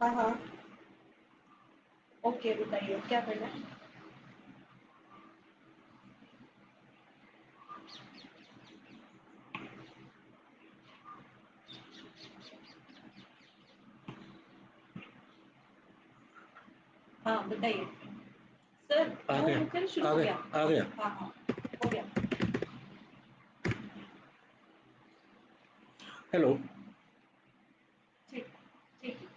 हाँ हाँ। ओके, बताइए क्या करना है। हाँ बताइए सर। आ वो गया फिर शुरू आ हो गया गया। आ गया। हाँ हाँ, हो गया। हेलो ठीक, ठीक है।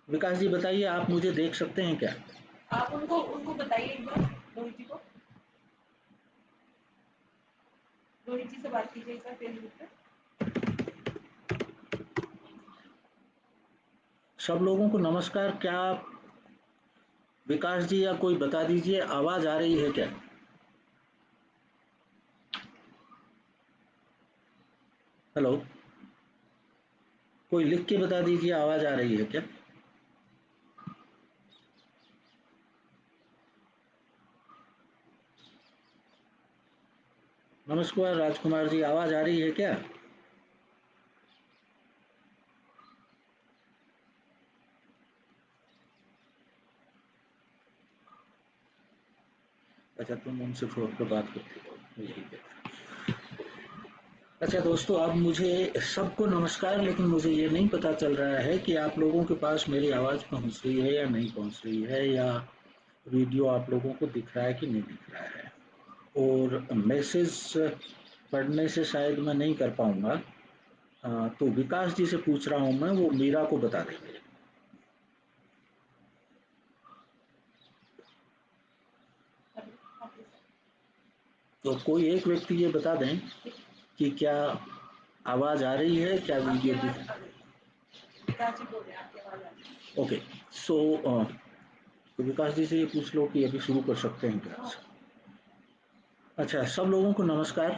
विकास जी, बताइए आप मुझे देख सकते हैं क्या? आप उनको उनको बताइए एक बार, रोहित जी को। रोहित जी से बात कीजिए एक बार फेसबुक पे। सब लोगों को नमस्कार। क्या विकास जी या कोई बता दीजिए, आवाज आ रही है क्या? हेलो, कोई लिख के बता दीजिए, आवाज आ रही है क्या? नमस्कार राजकुमार जी, आवाज आ रही है क्या? अच्छा, तुम उनसे फोन पर बात करते हो, यही कहता। अच्छा दोस्तों, अब मुझे सबको नमस्कार, लेकिन मुझे ये नहीं पता चल रहा है कि आप लोगों के पास मेरी आवाज पहुंच रही है या नहीं पहुंच रही है, या वीडियो आप लोगों को दिख रहा है कि नहीं दिख रहा है। और मैसेज पढ़ने से शायद मैं नहीं कर पाऊंगा। तो विकास जी से पूछ रहा हूं मैं, वो मीरा को बता देंगे। तो कोई एक व्यक्ति ये बता दें कि क्या आवाज आ रही है, क्या आपकी वीडियो दिख। आवाज आ रही है, विकास जी बोल रहे हैं आपकी आवाज आ रही है। ओके। सो तो विकास जी से ये पूछ लो कि अभी शुरू कर सकते हैं क्या। अच्छा, सब लोगों को नमस्कार।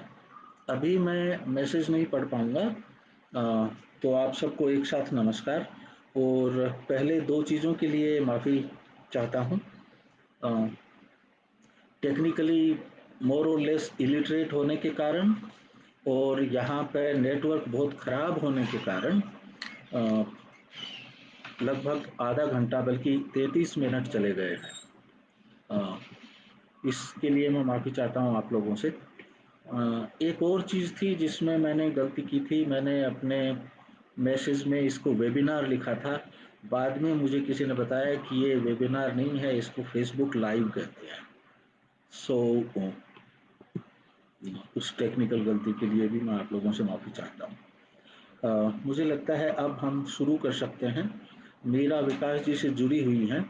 अभी मैं मैसेज नहीं पढ़ पाऊंगा, तो आप सबको एक साथ नमस्कार। और पहले दो चीज़ों के लिए माफ़ी चाहता हूँ। टेक्निकली मोर और लेस इलिटरेट होने के कारण, और यहाँ पे नेटवर्क बहुत ख़राब होने के कारण लगभग आधा घंटा बल्कि 33 मिनट चले गए हैं। इसके लिए मैं माफ़ी चाहता हूँ आप लोगों से। एक और चीज़ थी जिसमें मैंने गलती की थी, मैंने अपने मैसेज में इसको वेबिनार लिखा था। बाद में मुझे किसी ने बताया कि ये वेबिनार नहीं है, इसको फेसबुक लाइव कहते हैं। सो उस टेक्निकल गलती के लिए भी मैं आप लोगों से माफ़ी चाहता हूँ। मुझे लगता है अब हम शुरू कर सकते हैं। मीरा विकास जी से जुड़ी हुई हैं,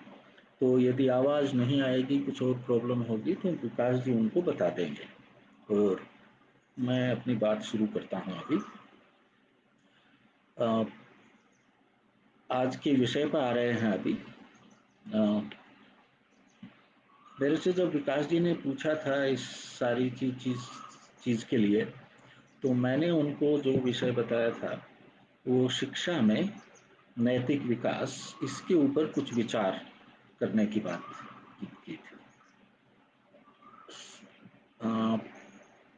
तो यदि आवाज़ नहीं आएगी, कुछ और प्रॉब्लम होगी, तो विकास जी उनको बता देंगे। और मैं अपनी बात शुरू करता हूँ अभी। आज के विषय पर आ रहे हैं अभी। मेरे से जब विकास जी ने पूछा था इस सारी चीज़ के लिए, तो मैंने उनको जो विषय बताया था वो शिक्षा में नैतिक विकास, इसके ऊपर कुछ विचार करने की बात की थी। अ,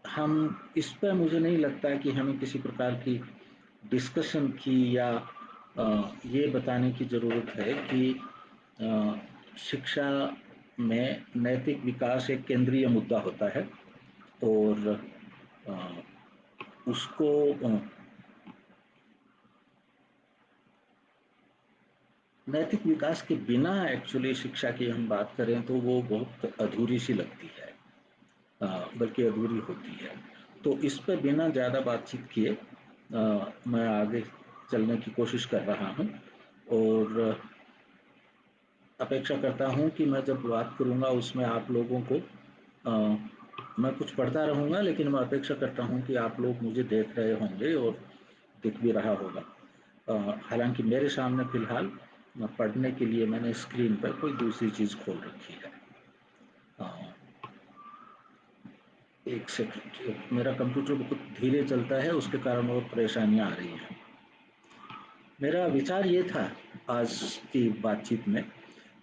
हम इस पर, मुझे नहीं लगता कि हमें किसी प्रकार की डिस्कशन की या ये बताने की ज़रूरत है कि शिक्षा में नैतिक विकास एक केंद्रीय मुद्दा होता है। और अ, उसको नैतिक विकास के बिना एक्चुअली शिक्षा की हम बात करें तो वो बहुत अधूरी सी लगती है, बल्कि अधूरी होती है। तो इस पर बिना ज़्यादा बातचीत किए मैं आगे चलने की कोशिश कर रहा हूँ। और अपेक्षा करता हूँ कि मैं जब बात करूँगा उसमें आप लोगों को, मैं कुछ पढ़ता रहूँगा, लेकिन मैं अपेक्षा करता हूँ कि आप लोग मुझे देख रहे होंगे और दिख भी रहा होगा। हालांकि मेरे सामने फ़िलहाल पढ़ने के लिए मैंने स्क्रीन पर कोई दूसरी चीज़ खोल रखी है। एक सेकंड, मेरा कंप्यूटर बहुत धीरे चलता है, उसके कारण और परेशानियां आ रही हैं। मेरा विचार ये था आज की बातचीत में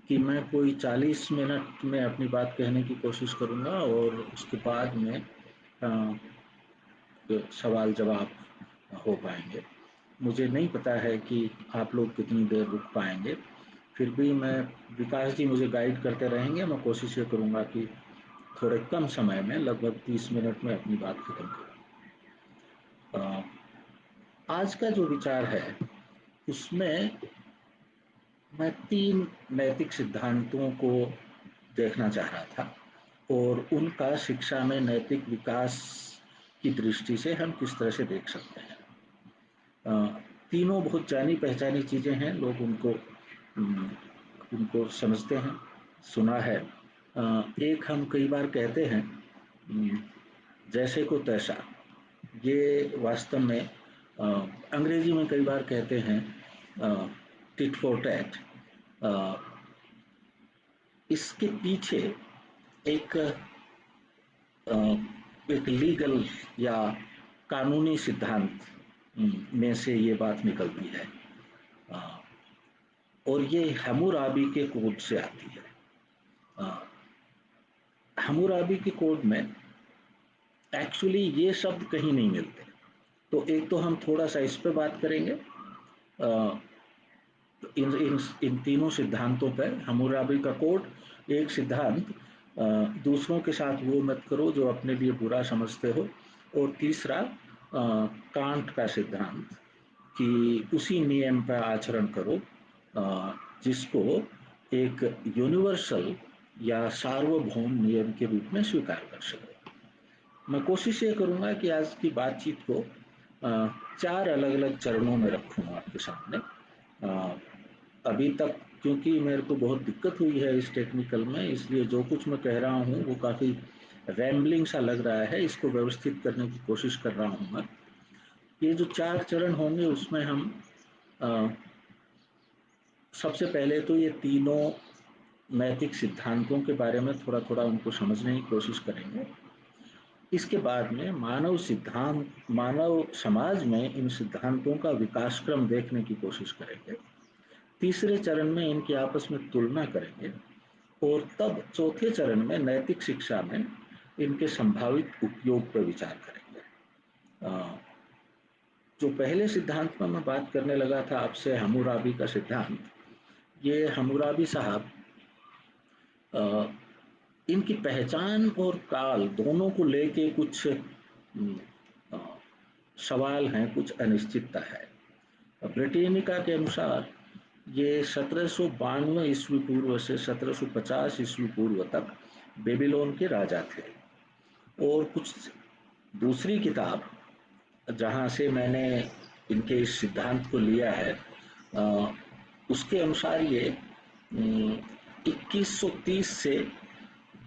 कि मैं कोई 40 मिनट में अपनी बात कहने की कोशिश करूंगा, और उसके बाद में सवाल जवाब हो पाएंगे। मुझे नहीं पता है कि आप लोग कितनी देर रुक पाएंगे। फिर भी मैं, विकास जी मुझे गाइड करते रहेंगे, मैं कोशिश ये करूँगा कि थोड़े कम समय में, लगभग 30 मिनट में अपनी बात खत्म करूँ। आज का जो विचार है उसमें मैं 3 नैतिक सिद्धांतों को देखना चाह रहा था और उनका शिक्षा में नैतिक विकास की दृष्टि से हम किस तरह से देख सकते हैं। तीनों बहुत जानी पहचानी चीज़ें हैं, लोग उनको समझते हैं, सुना है। एक हम कई बार कहते हैं जैसे को तैसा, ये वास्तव में अंग्रेजी में कई बार कहते हैं टिट फॉर टैट। इसके पीछे एक एक लीगल या कानूनी सिद्धांत में से ये बात निकलती है और ये हम्मुराबी के कोड से आती है। हम्मुराबी के कोड में एक्चुअली ये शब्द कहीं नहीं मिलते, तो एक तो हम थोड़ा सा इस पे बात करेंगे, इन तीनों सिद्धांतों पर। हम्मुराबी का कोड, एक सिद्धांत, दूसरों के साथ वो मत करो जो अपने लिए बुरा समझते हो, और तीसरा कांट का सिद्धांत कि उसी नियम पर आचरण करो जिसको एक यूनिवर्सल या सार्वभौम नियम के रूप में स्वीकार कर सको। मैं कोशिश ये करूँगा कि आज की बातचीत को 4 अलग अलग चरणों में रखूँ आपके सामने। अभी तक क्योंकि मेरे को बहुत दिक्कत हुई है इस टेक्निकल में, इसलिए जो कुछ मैं कह रहा हूँ वो काफ़ी रैम्बलिंग सा लग रहा है, इसको व्यवस्थित करने की कोशिश कर रहा हूँ मैं। ये जो 4 चरण होंगे उसमें हम सबसे पहले तो ये तीनों नैतिक सिद्धांतों के बारे में थोड़ा थोड़ा उनको समझने की कोशिश करेंगे। इसके बाद में मानव समाज में इन सिद्धांतों का विकास क्रम देखने की कोशिश करेंगे। तीसरे चरण में इनकी आपस में तुलना करेंगे और तब चौथे चरण में नैतिक शिक्षा में इनके संभावित उपयोग पर विचार करेंगे। जो पहले सिद्धांत में मैं बात करने लगा था आपसे, हम्मुराबी का सिद्धांत, ये हम्मुराबी साहब इनकी पहचान और काल दोनों को लेके कुछ सवाल हैं, कुछ अनिश्चितता है। ब्रिटेनिका के अनुसार ये 1792 ईस्वी पूर्व से 1750 ईस्वी पूर्व तक बेबीलोन के राजा थे। और कुछ दूसरी किताब जहाँ से मैंने इनके इस सिद्धांत को लिया है, उसके अनुसार ये 2130 से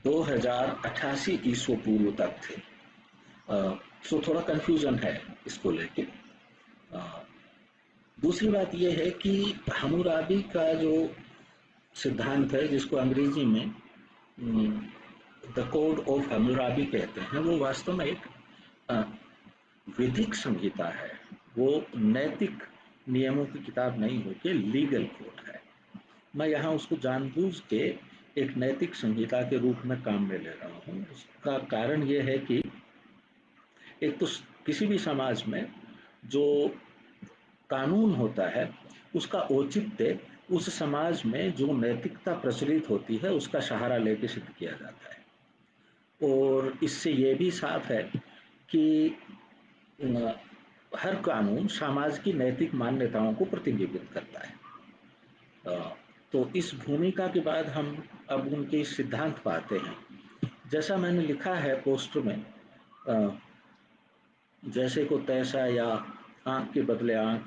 2088 ईस्वी पूर्व तक थे। सो थोड़ा कंफ्यूजन है इसको लेके। दूसरी बात यह है कि हम्मुराबी का जो सिद्धांत है, जिसको अंग्रेजी में द कोड ऑफ हम्मुराबी कहते हैं, वो वास्तव में एक विधिक संहिता है, वो नैतिक नियमों की किताब नहीं होकर लीगल कोड है। मैं यहाँ उसको जानबूझ के एक नैतिक संहिता के रूप में काम में ले रहा हूँ। उसका कारण ये है कि एक तो किसी भी समाज में जो कानून होता है उसका औचित्य उस समाज में जो नैतिकता प्रचलित होती है उसका सहारा लेके सिद्ध किया जाता है। और इससे ये भी साफ है कि हर कानून समाज की नैतिक मान्यताओं को प्रतिबिंबित करता है। तो इस भूमिका के बाद हम अब उनके सिद्धांत पाते हैं। जैसा मैंने लिखा है पोस्टर में, जैसे को तैसा या आंख के बदले आंख,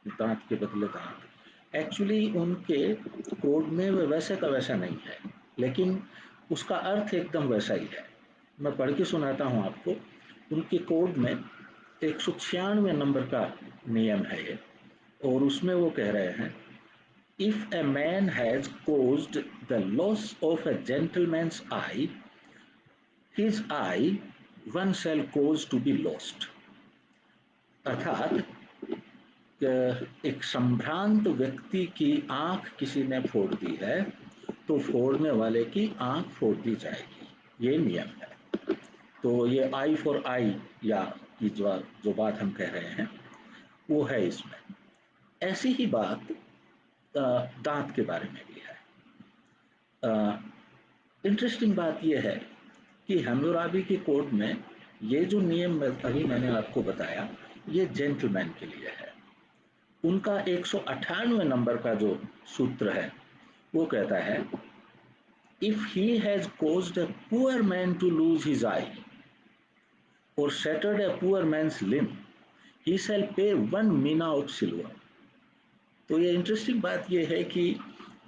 दांत के बदले दांत, एक्चुअली उनके कोड में वैसे का वैसा नहीं है, लेकिन उसका अर्थ एकदम वैसा ही है। मैं पढ़ के सुनाता हूँ आपको। उनके कोड में 196 नंबर का नियम है ये, और उसमें वो कह रहे हैं, if a man has caused the loss of a gentleman's eye, his eye one shall cause to be lost। अर्थात एक संभ्रांत व्यक्ति की आंख किसी ने फोड़ दी है तो फोड़ने वाले की आंख फोड़ दी जाएगी, ये नियम है। तो ये आई फॉर आई या की जो बात हम कह रहे हैं वो है इसमें। ऐसी ही बात दांत के बारे में भी है। इंटरेस्टिंग बात यह है कि हम्मुराबी के कोड में ये जो नियम अभी मैंने आपको बताया, ये जेंटलमैन के लिए है। उनका 198 नंबर का जो सूत्र है वो कहता है, if he has caused a poor man to lose his eye or shattered a poor man's limb, he shall pay 1 mina of silver। तो ये इंटरेस्टिंग बात ये है कि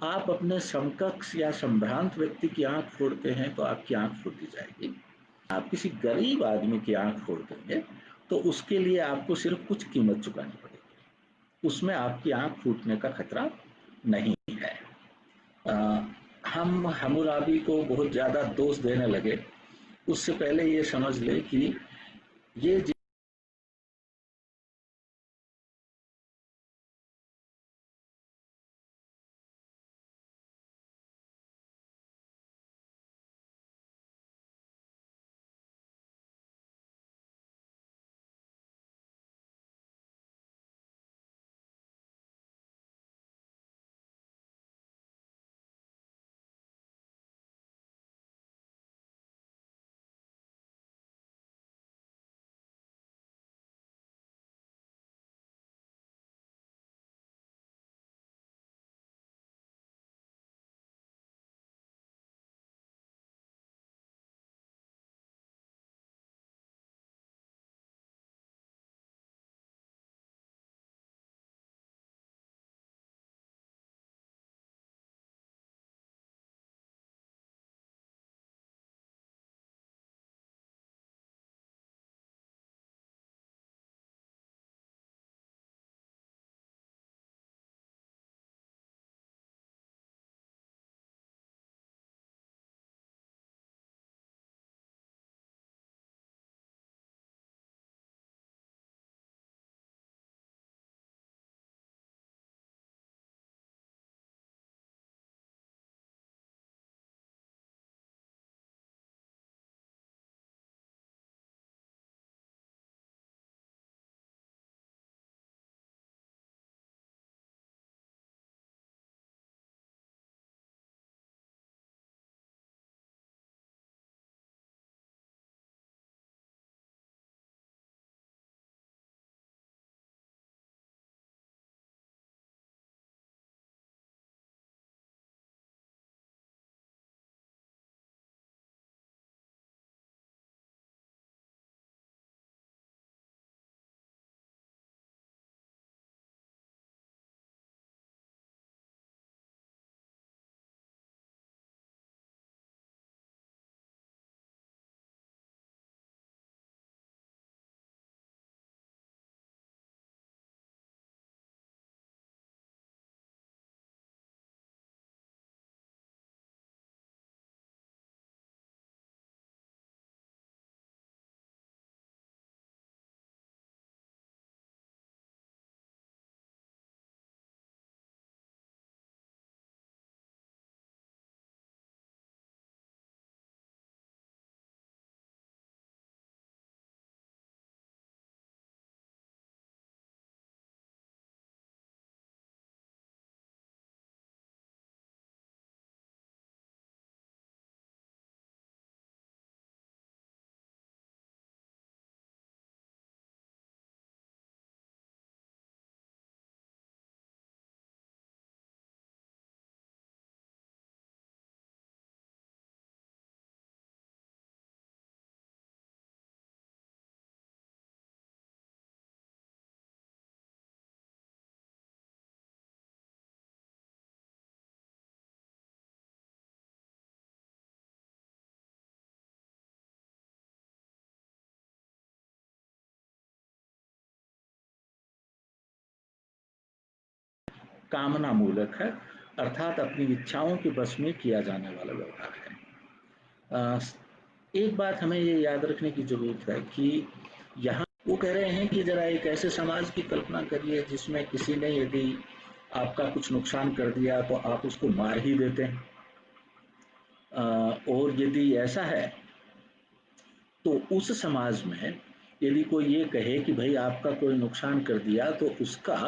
आप अपने समकक्ष या संभ्रांत व्यक्ति की आंख फोड़ते हैं तो आपकी आंख फूटी जाएगी। आप किसी गरीब आदमी की आंख फोड़ देंगे तो उसके लिए आपको सिर्फ कुछ कीमत चुकानी पड़ेगी, उसमें आपकी आंख फूटने का खतरा नहीं है। हम हम्मुराबी को बहुत ज्यादा दोष देने लगे, उससे पहले ये समझ ले कि ये कामना मूलक है, अर्थात अपनी इच्छाओं के बस में किया जाने वाला व्यवहार है। एक बात हमें ये याद रखने की जरूरत है कि यहाँ वो कह रहे हैं कि जरा एक ऐसे समाज की कल्पना करिए जिसमें किसी ने यदि आपका कुछ नुकसान कर दिया तो आप उसको मार ही देते हैं, और यदि ऐसा है तो उस समाज में यदि कोई ये कहे कि भाई आपका कोई नुकसान कर दिया तो उसका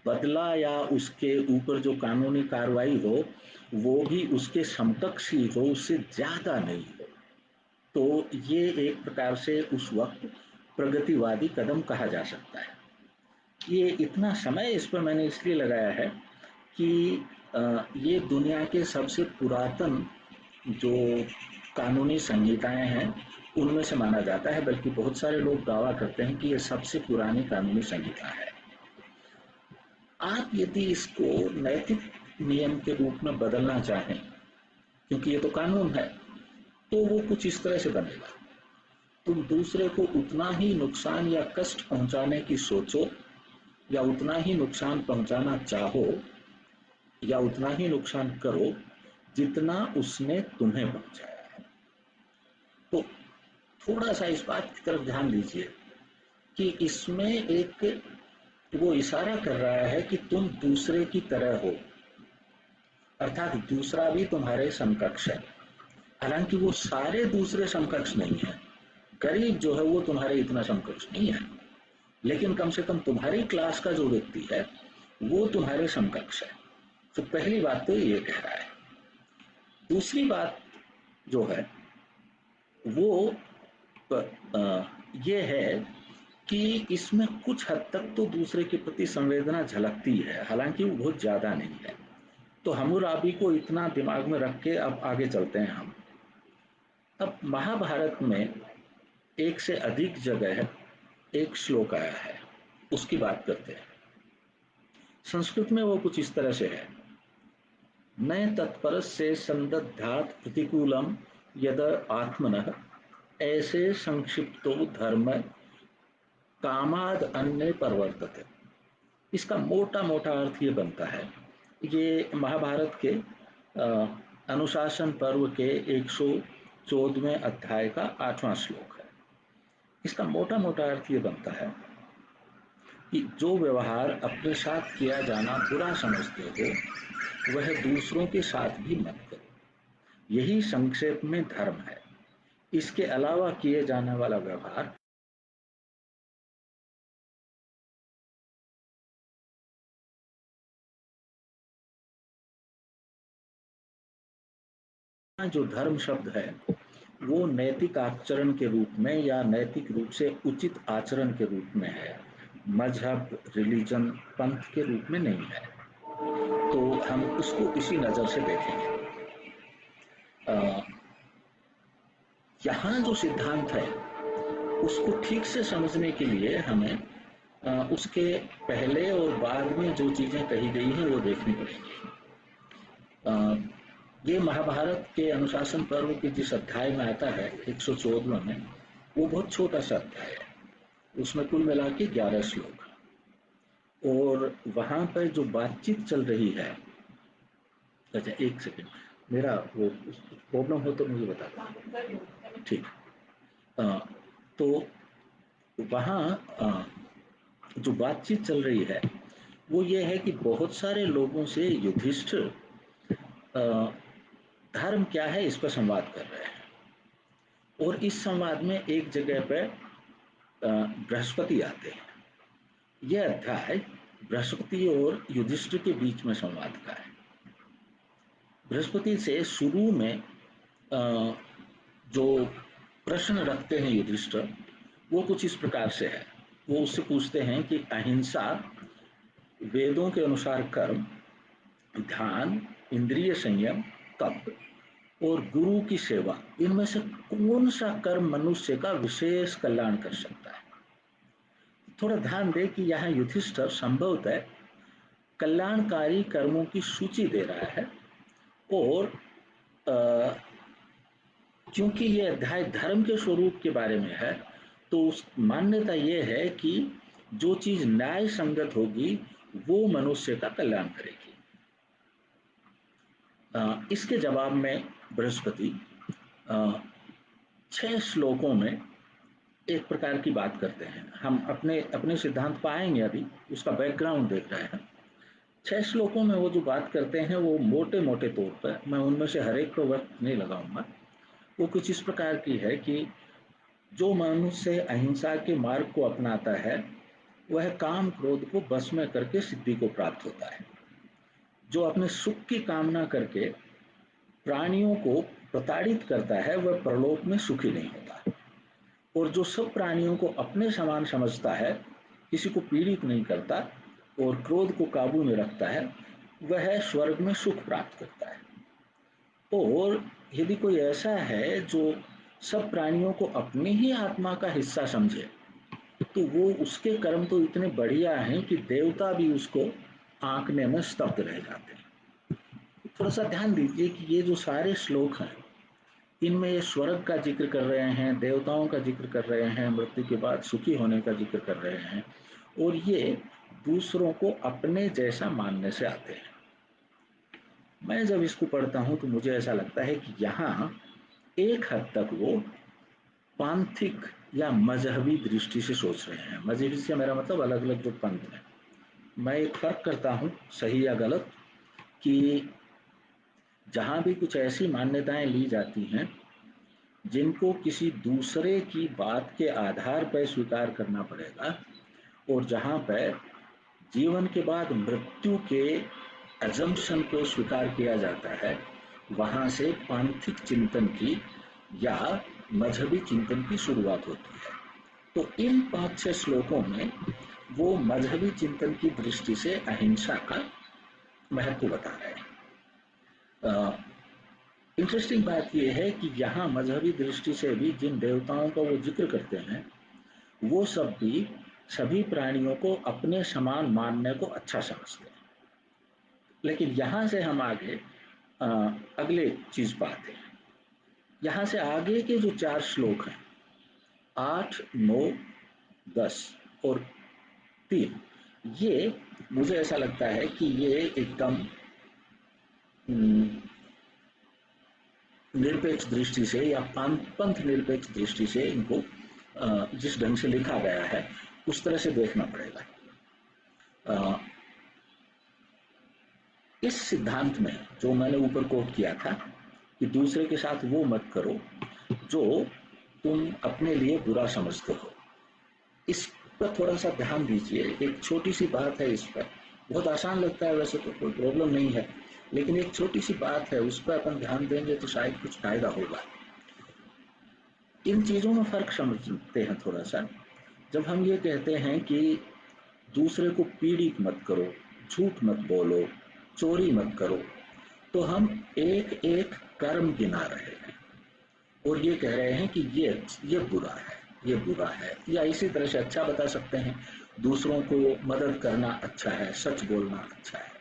बदला या उसके ऊपर जो कानूनी कार्रवाई हो वो भी उसके समकक्ष ही हो, उससे ज्यादा नहीं हो, तो ये एक प्रकार से उस वक्त प्रगतिवादी कदम कहा जा सकता है। ये इतना समय इस पर मैंने इसलिए लगाया है कि ये दुनिया के सबसे पुरातन जो कानूनी संहिताएं हैं उनमें से माना जाता है, बल्कि बहुत सारे लोग दावा करते हैं कि ये सबसे पुरानी कानूनी संहिता है। आप यदि इसको नैतिक नियम के रूप में बदलना चाहें, क्योंकि ये तो कानून है, तो वो कुछ इस तरह से बनेगा, तुम दूसरे को उतना ही नुकसान या कष्ट पहुंचाने की सोचो या उतना ही नुकसान पहुंचाना चाहो या उतना ही नुकसान करो जितना उसने तुम्हें पहुंचाया है। तो थोड़ा सा इस बात की तरफ ध्यान दीजिए कि इसमें एक वो इशारा कर रहा है कि तुम दूसरे की तरह हो, अर्थात दूसरा भी तुम्हारे समकक्ष है। हालांकि वो सारे दूसरे समकक्ष नहीं है, गरीब जो है वो तुम्हारे इतना समकक्ष नहीं है, लेकिन कम से कम तुम्हारी क्लास का जो व्यक्ति है वो तुम्हारे समकक्ष है। तो पहली बात तो ये कह रहा है। दूसरी बात जो है वो ये है कि इसमें कुछ हद तक तो दूसरे के प्रति संवेदना झलकती है, हालांकि वो बहुत ज्यादा नहीं है। तो हम्मुराबी को इतना दिमाग में रख के अब आगे चलते हैं हम। अब महाभारत में एक से अधिक जगह एक श्लोक आया है, उसकी बात करते हैं। संस्कृत में वो कुछ इस तरह से है, न तत्परस्य संदधात प्रतिकूलम यद आत्मनः ऐसे संक्षिप्तो धर्म कामाद अन्य परवर्तते। इसका मोटा मोटा अर्थ ये बनता है, ये महाभारत के अनुशासन पर्व के 114वें अध्याय का 8वां श्लोक है। इसका मोटा मोटा अर्थ ये बनता है कि जो व्यवहार अपने साथ किया जाना बुरा समझते हो वह दूसरों के साथ भी मत करो। यही संक्षेप में धर्म है। इसके अलावा किए जाने वाला व्यवहार जो धर्म शब्द है वो नैतिक आचरण के रूप में या नैतिक रूप से उचित आचरण के रूप में है, मजहब, रिलीजन, पंथ के रूप में नहीं है। तो हम उसको इसी नजर से देखेंगे। यहाँ जो सिद्धांत है उसको ठीक से समझने के लिए हमें उसके पहले और बाद में जो चीजें कही गई हैं वो देखनी पड़ेगी। ये महाभारत के अनुशासन पर्व के जिस अध्याय में आता है 114 में, वो बहुत छोटा सा अध्याय है, उसमें कुल मिला के 11 श्लोक, और वहां पर जो बातचीत चल रही है। अच्छा एक सेकंड, मेरा वो प्रॉब्लम हो तो मुझे बता दो, ठीक। तो वहाँ जो बातचीत चल रही है वो ये है कि बहुत सारे लोगों से युधिष्ठिर धर्म क्या है इस पर संवाद कर रहे हैं, और इस संवाद में एक जगह पर बृहस्पति आते हैं। यह अध्याय बृहस्पति और युधिष्ठिर के बीच में संवाद का है। बृहस्पति से शुरू में जो प्रश्न रखते हैं युधिष्ठिर वो कुछ इस प्रकार से है। वो उससे पूछते हैं कि अहिंसा, वेदों के अनुसार कर्म, ध्यान, इंद्रिय संयम, तप और गुरु की सेवा, इनमें से कौन सा कर्म मनुष्य का विशेष कल्याण कर सकता है। थोड़ा ध्यान दें कि यहाँ युधिष्ठिर संभवतः कल्याणकारी कर्मों की सूची दे रहा है, और क्योंकि यह अध्याय धर्म के स्वरूप के बारे में है तो उस मान्यता यह है कि जो चीज न्याय संगत होगी वो मनुष्य का कल्याण करेगी। इसके जवाब में बृहस्पति 6 श्लोकों में एक प्रकार की बात करते हैं। हम अपने अपने सिद्धांत पाएंगे, अभी उसका बैकग्राउंड देख रहे हैं। 6 श्लोकों में वो जो बात करते हैं वो मोटे मोटे तौर पर, मैं उनमें से हर एक को वक्त नहीं लगाऊंगा, वो कुछ इस प्रकार की है कि जो मनुष्य अहिंसा के मार्ग को अपनाता है वह काम क्रोध को बस में करके सिद्धि को प्राप्त होता है। जो अपने सुख की कामना करके प्राणियों को प्रताड़ित करता है वह परलोक में सुखी नहीं होता, और जो सब प्राणियों को अपने समान समझता है, किसी को पीड़ित नहीं करता और क्रोध को काबू में रखता है, वह स्वर्ग में सुख प्राप्त करता है। और यदि कोई ऐसा है जो सब प्राणियों को अपनी ही आत्मा का हिस्सा समझे, तो वो उसके कर्म तो इतने बढ़िया हैं कि देवता भी उसको आंकने में स्तब्ध रह जाते हैं। थोड़ा सा ध्यान दीजिए कि ये जो सारे श्लोक हैं, इनमें ये स्वर्ग का जिक्र कर रहे हैं, देवताओं का जिक्र कर रहे हैं, मृत्यु के बाद सुखी होने का जिक्र कर रहे हैं, और ये दूसरों को अपने जैसा मानने से आते हैं। मैं जब इसको पढ़ता हूं तो मुझे ऐसा लगता है कि यहाँ एक हद तक वो पांथिक या मजहबी दृष्टि से सोच रहे हैं। मजहबी से मेरा मतलब अलग अलग जो पंथ है। मैं एक फर्क करता हूं, सही या गलत, कि जहां भी कुछ ऐसी मान्यताएं ली जाती हैं जिनको किसी दूसरे की बात के आधार पर स्वीकार करना पड़ेगा, और जहां पर जीवन के बाद मृत्यु के अजम्पशन को स्वीकार किया जाता है, वहां से पांथिक चिंतन की या मजहबी चिंतन की शुरुआत होती है। तो इन 5-6 श्लोकों में वो मजहबी चिंतन की दृष्टि से अहिंसा का महत्व बता रहे हैं। इंटरेस्टिंग बात यह है कि यहाँ मजहबी दृष्टि से भी जिन देवताओं का वो जिक्र करते हैं, वो सब भी सभी प्राणियों को अपने समान मानने को अच्छा समझते हैं। लेकिन यहाँ से हम आगे अगले चीज पाते हैं। यहाँ से आगे के जो 4 श्लोक हैं, 8, 9, 10 और 3, ये मुझे ऐसा लगता है कि ये एकदम निरपेक्ष दृष्टि से या पंथ निरपेक्ष दृष्टि से इनको जिस ढंग से लिखा गया है उस तरह से देखना पड़ेगा। इस सिद्धांत में जो मैंने ऊपर कोट किया था कि दूसरे के साथ वो मत करो जो तुम अपने लिए बुरा समझते हो, इस पर थोड़ा सा ध्यान दीजिए। एक छोटी सी बात है, इस पर बहुत आसान लगता है, वैसे तो कोई प्रॉब्लम नहीं है, लेकिन एक छोटी सी बात है, उस पर अपन ध्यान देंगे तो शायद कुछ फायदा होगा। इन चीजों में फर्क समझते हैं थोड़ा सा। जब हम ये कहते हैं कि दूसरे को पीड़ित मत करो, झूठ मत बोलो, चोरी मत करो, तो हम एक एक कर्म गिना रहे हैं और ये कह रहे हैं कि ये बुरा है, ये बुरा है। या इसी तरह से अच्छा बता सकते हैं, दूसरों को मदद करना अच्छा है, सच बोलना अच्छा है।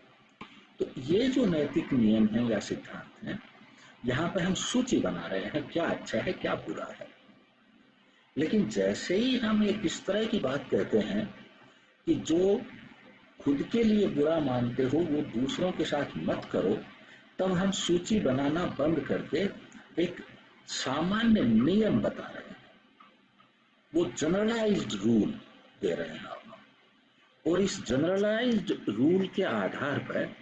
तो ये जो नैतिक नियम है या सिद्धांत है, यहाँ पे हम सूची बना रहे हैं क्या अच्छा है क्या बुरा है। लेकिन जैसे ही हम एक इस तरह की बात कहते हैं कि जो खुद के लिए बुरा मानते हो वो दूसरों के साथ मत करो, तब हम सूची बनाना बंद करके एक सामान्य नियम बता रहे हैं, वो जनरलाइज्ड रूल दे रहे हैं आप। और इस जनरलाइज्ड रूल के आधार पर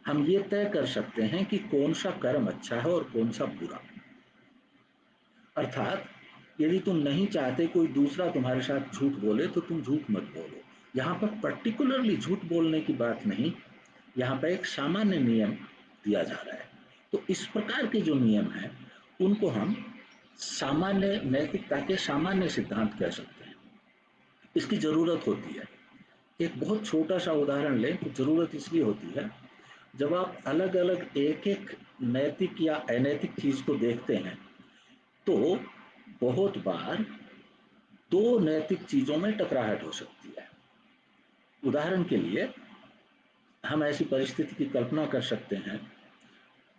हम ये तय कर सकते हैं कि कौन सा कर्म अच्छा है और कौन सा बुरा। अर्थात यदि तुम नहीं चाहते कोई दूसरा तुम्हारे साथ झूठ बोले तो तुम झूठ मत बोलो। यहाँ पर पर्टिकुलरली झूठ बोलने की बात नहीं, यहाँ पर एक सामान्य नियम दिया जा रहा है। तो इस प्रकार के जो नियम हैं उनको हम सामान्य नैतिकता के सामान्य सिद्धांत कह सकते हैं। इसकी जरूरत होती है। एक बहुत छोटा सा उदाहरण लें तो जरूरत इसलिए होती है, जब आप अलग अलग एक एक नैतिक या अनैतिक चीज को देखते हैं तो बहुत बार दो नैतिक चीजों में टकराहट हो सकती है। उदाहरण के लिए हम ऐसी परिस्थिति की कल्पना कर सकते हैं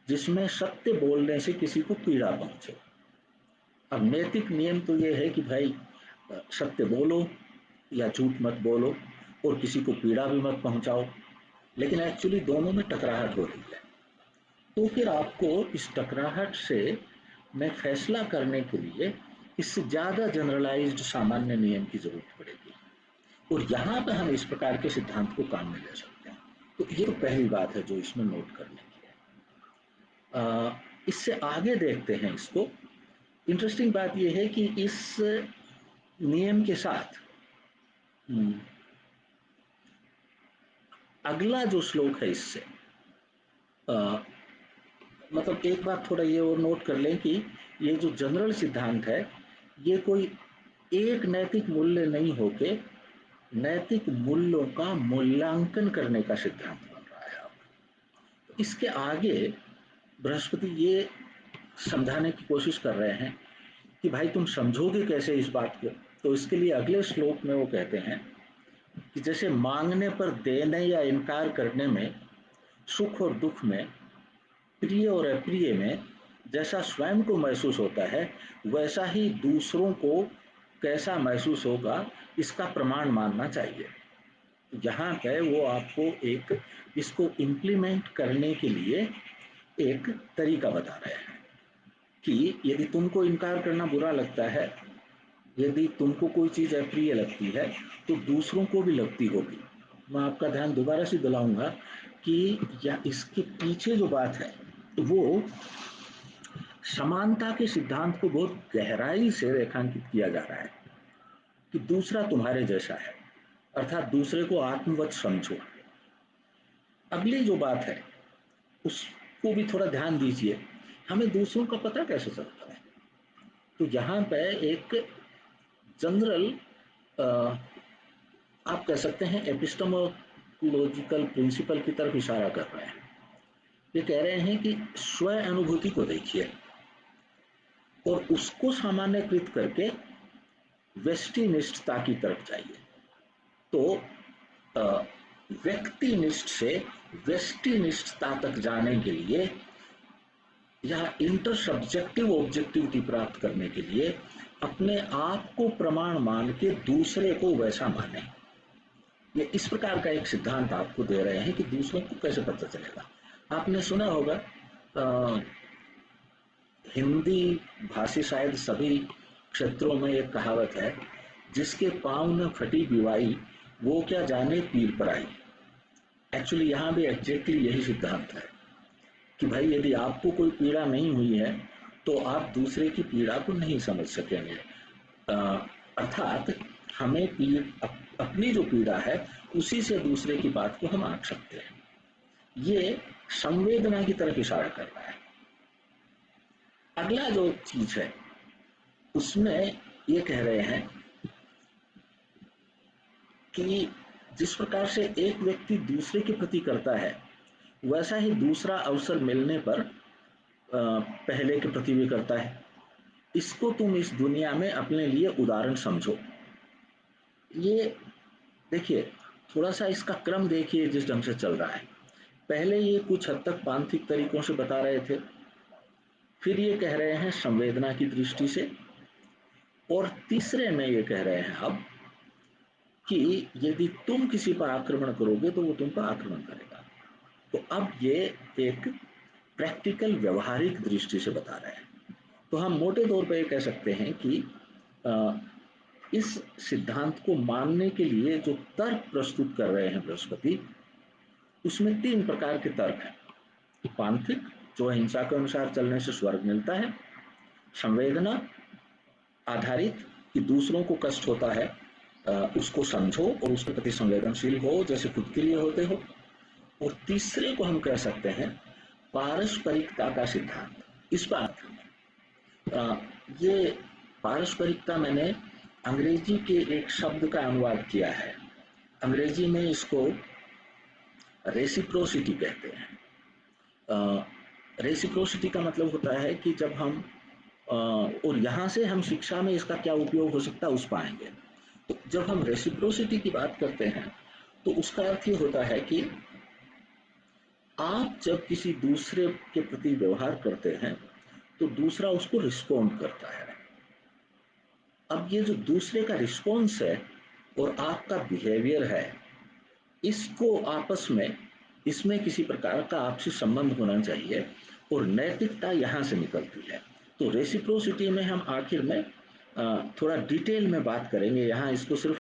जिसमें सत्य बोलने से किसी को पीड़ा पहुंचे। अब नैतिक नियम तो ये है कि भाई सत्य बोलो या झूठ मत बोलो और किसी को पीड़ा भी मत पहुंचाओ, लेकिन एक्चुअली दोनों में टकराहट हो रही है। तो फिर आपको इस टकराहट से में फैसला करने के लिए इससे ज्यादा जनरलाइज्ड सामान्य नियम की जरूरत पड़ेगी, और यहाँ पर हम इस प्रकार के सिद्धांत को काम में ले सकते हैं। तो ये तो पहली बात है जो इसमें नोट करने की है। इससे आगे देखते हैं इसको। इंटरेस्टिंग बात यह है कि इस नियम के साथ अगला जो श्लोक है इससे मतलब एक बात थोड़ा ये और नोट कर लें कि ये जो जनरल सिद्धांत है ये कोई एक नैतिक मूल्य नहीं होके नैतिक मूल्यों का मूल्यांकन करने का सिद्धांत बन रहा है। अब इसके आगे बृहस्पति ये समझाने की कोशिश कर रहे हैं कि भाई तुम समझोगे कैसे इस बात को। तो इसके लिए अगले श्लोक में वो कहते हैं कि जैसे मांगने पर देने या इनकार करने में, सुख और दुख में, प्रिय और अप्रिय में जैसा स्वयं को महसूस होता है वैसा ही दूसरों को कैसा महसूस होगा इसका प्रमाण मानना चाहिए। यहाँ पे वो आपको एक इसको इम्प्लीमेंट करने के लिए एक तरीका बता रहे हैं कि यदि तुमको इनकार करना बुरा लगता है, यदि तुमको कोई चीज़ अप्रिय लगती है तो दूसरों को भी लगती होगी। मैं आपका ध्यान दोबारा से दिलाऊंगा कि या इसके पीछे जो बात है वो समानता के सिद्धांत को बहुत गहराई से रेखांकित किया जा रहा है कि दूसरा तुम्हारे जैसा है, अर्थात दूसरे को आत्मवत समझो। अगली जो बात है उसको भी थोड़ा ध्यान दीजिए, हमें दूसरों का पता कैसे चलता है। तो यहाँ पे एक जनरल आप कह सकते हैं एपिस्टेमोलॉजिकल प्रिंसिपल की तरफ इशारा कर रहे हैं। ये कह रहे हैं कि स्व अनुभूति को देखिए और उसको सामान्यकृत करके व्यष्टिनिष्ठता की तरफ जाइए। तो व्यक्तिनिष्ठ से व्यष्टिनिष्ठता तक जाने के लिए या इंटर सब्जेक्टिव ऑब्जेक्टिविटी प्राप्त करने के लिए अपने आप को प्रमाण मान के दूसरे को वैसा माने। ये इस प्रकार का एक सिद्धांत आपको दे रहे हैं कि दूसरों को कैसे पता चलेगा। आपने सुना होगा हिंदी भाषी शायद सभी क्षेत्रों में एक कहावत है, जिसके पांव न फटी बिवाई वो क्या जाने पीर पर आई। एक्चुअली यहाँ भी एग्जैक्टली यही सिद्धांत है कि भाई यदि आपको कोई पीड़ा नहीं हुई है तो आप दूसरे की पीड़ा को नहीं समझ सकेंगे। अर्थात हमें अपनी जो पीड़ा है उसी से दूसरे की बात को हम आंक सकते हैं। ये संवेदना की तरफ इशारा कर रहा है। अगला जो चीज है उसमें ये कह रहे हैं कि जिस प्रकार से एक व्यक्ति दूसरे के प्रति करता है वैसा ही दूसरा अवसर मिलने पर पहले के प्रति भी करता है। इसको तुम इस दुनिया में अपने लिए उदाहरण समझो। ये देखिए थोड़ा सा इसका क्रम देखिए जिस ढंग से चल रहा है। पहले ये कुछ हद तक पांथिक तरीकों से बता रहे थे, फिर ये कह रहे हैं संवेदना की दृष्टि से, और तीसरे में ये कह रहे हैं अब कि यदि तुम किसी पर आक्रमण करोगे तो वो तुम पर आक्रमण करेगा। तो अब ये एक प्रैक्टिकल व्यवहारिक दृष्टि से बता रहे हैं। तो हम मोटे तौर पर ये कह सकते हैं कि इस सिद्धांत को मानने के लिए जो तर्क प्रस्तुत कर रहे हैं बृहस्पति, उसमें 3 प्रकार के तर्क हैं। पांथिक, जो अहिंसा के अनुसार चलने से स्वर्ग मिलता है। संवेदना आधारित कि दूसरों को कष्ट होता है उसको समझो और उसके प्रति संवेदनशील हो जैसे खुद के लिए होते हो। और तीसरे को हम कह सकते हैं पारस्परिकता का सिद्धांत। इस बात ये पारस्परिकता मैंने अंग्रेजी के एक शब्द का अनुवाद किया है। अंग्रेजी में इसको रेसिप्रोसिटी कहते हैं। रेसिप्रोसिटी का मतलब होता है कि जब हम और यहाँ से हम शिक्षा में इसका क्या उपयोग हो सकता है उस पाएंगे। तो जब हम रेसिप्रोसिटी की बात करते हैं तो उसका अर्थ ये होता है कि आप जब किसी दूसरे के प्रति व्यवहार करते हैं तो दूसरा उसको रिस्पॉन्ड करता है। अब ये जो दूसरे का रिस्पॉन्स है और आपका बिहेवियर है, इसको आपस में इसमें किसी प्रकार का आपसी संबंध होना चाहिए और नैतिकता यहाँ से निकलती है। तो रेसिप्रोसिटी में हम आखिर में थोड़ा डिटेल में बात करेंगे। यहाँ इसको सिर्फ